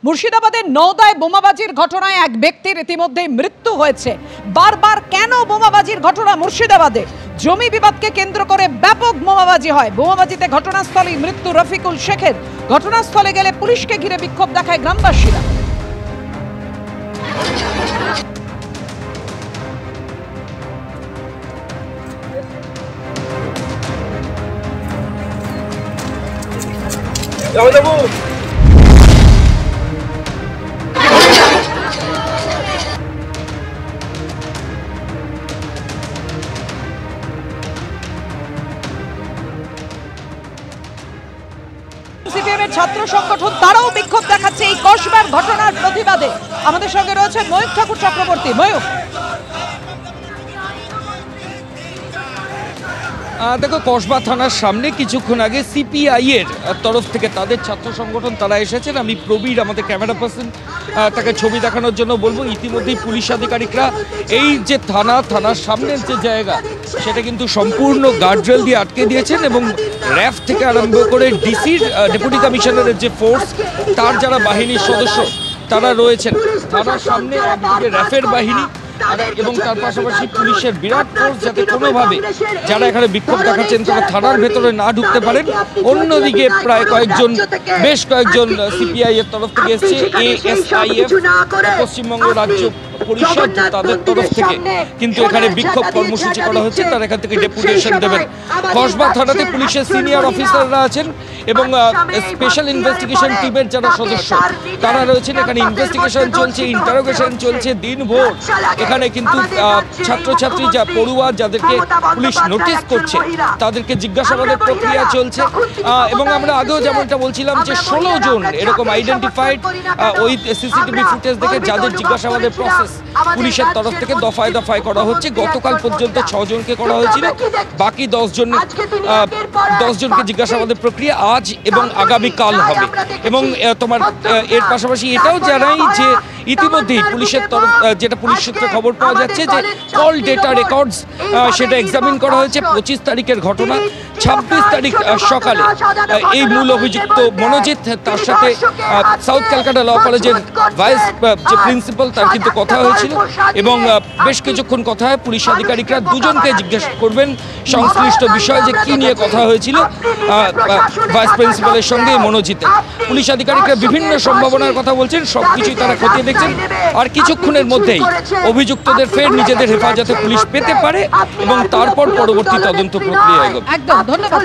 মুর্শিদাবাদের নওদায় বোমাবাজির ঘটনায় এক ব্যক্তির ইতিমধ্যেই মৃত্যু হয়েছে। বারবার কেন বোমাবাজির ঘটনা মুর্শিদাবাদে? জমি বিবাদকে কেন্দ্র করে ব্যাপক বোমাবাজি হয়। বোমাবাজিতে ঘটনাস্থলেই মৃত্যু রফিকুল শেখের। ঘটনাস্থলে গেলে পুলিশকে ঘিরে বিক্ষোভ দেখায় গ্রামবাসীরা। ছাত্র সংগঠন তারাও বিক্ষোভ দেখাচ্ছে এই কসবার ঘটনার প্রতিবাদে। আমাদের সঙ্গে রয়েছে ময়ূক ঠাকুর চক্রবর্তী। ময়ূক, দেখো, কসবা থানার সামনে কিছুক্ষণ আগে সিপিআই এর তরফ থেকে তাদের ছাত্র সংগঠন তারা এসেছেন। আমি প্রবীর, আমাদের ক্যামেরা পার্সন, তাকে ছবি দেখানোর জন্য বলবো। ইতিমধ্যেই পুলিশ আধিকারিকরা এই যে থানার সামনের যে জায়গা সেটা কিন্তু সম্পূর্ণ গার্ডরেল দিয়ে আটকে দিয়েছেন এবং র্যাফ থেকে আরম্ভ করে ডিসির ডেপুটি কমিশনারের যে ফোর্স তার যারা বাহিনীর সদস্য তারা রয়েছেন থানার সামনে। একদিকে র্যাফের বাহিনী এবং তার পাশাপাশি পুলিশের বিরাট ফোর্স, যাতে কোনোভাবে যারা এখানে বিক্ষোভ দেখাচ্ছেন তারা থানার ভেতরে না ঢুকতে পারেন। অন্যদিকে প্রায় বেশ কয়েকজন সিপিআই এর তরফ থেকে এসছে, এএসআইএফ পশ্চিমবঙ্গ রাজ্য পরিষদ তাদের তরফ থেকে কিন্তু এখানে বিক্ষোভ কর্মসূচি করা হচ্ছে। তারা এখান থেকে ডেপুটেশন দেবেন। কসবা থানাতে পুলিশের সিনিয়র অফিসাররা আছেন এবং স্পেশাল ইনভেস্টিগেশন টিমের যারা সদস্য তারা রয়েছেন। এখানে ইনভেস্টিগেশন চলছে, ইন্টারোগেশন চলছে দিনভর। এখানে কিন্তু ছাত্রছাত্রী যা পড়ুয়া যাদেরকে পুলিশ নোটিশ করছে তাদেরকে জিজ্ঞাসাবাদের প্রক্রিয়া চলছে। এবং আমরা আগেও যেমনটা বলছিলাম যে 16 জন এরকম আইডেন্টিফাইড ওই সিসিটিভি ফুটেজ দেখে যাদের জিজ্ঞাসাবাদের প্রসেস পুলিশের তরফ থেকে দফায় দফায় করা হচ্ছে। গতকাল পর্যন্ত 6 জনকে করা হয়েছিল, বাকি 10 জনকে জিজ্ঞাসাবাদের প্রক্রিয়া আজ এবং আগামীকাল হবে। এবং তোমার এর পাশাপাশি এটাও জানাই যে ইতিমধ্যেই পুলিশের তরফ যেটা পুলিশ সূত্রে খবর পাওয়া যাচ্ছে যে কল ডেটা রেকর্ডস সেটা এক্সামিন করা হয়েছে। 25 তারিখের ঘটনা, 26 তারিখ সকালে এই মূল অভিযুক্ত মনোজিৎ, তার সাথে সাউথ ক্যালকাটা ল কলেজের ভাইস যে প্রিন্সিপাল তার কিন্তু কথা হয়েছিল এবং বেশ কিছুক্ষণ কথা হয়। পুলিশ আধিকারিকরা দুজনকে জিজ্ঞেস করবেন সংশ্লিষ্ট বিষয় যে কি নিয়ে কথা হয়েছিল ভাইস প্রিন্সিপালের সঙ্গে মনোজিতের। পুলিশ আধিকারিকরা বিভিন্ন সম্ভাবনার কথা বলছেন, সবকিছুই তারা খতিয়ে দেখছেন। আর কিছুক্ষণের মধ্যেই অভিযুক্তদের ফের নিজেদের হেফাজতে পুলিশ পেতে পারে এবং তারপর পরবর্তী তদন্ত প্রক্রিয়া এগোবে। একদম ধন্যবাদ।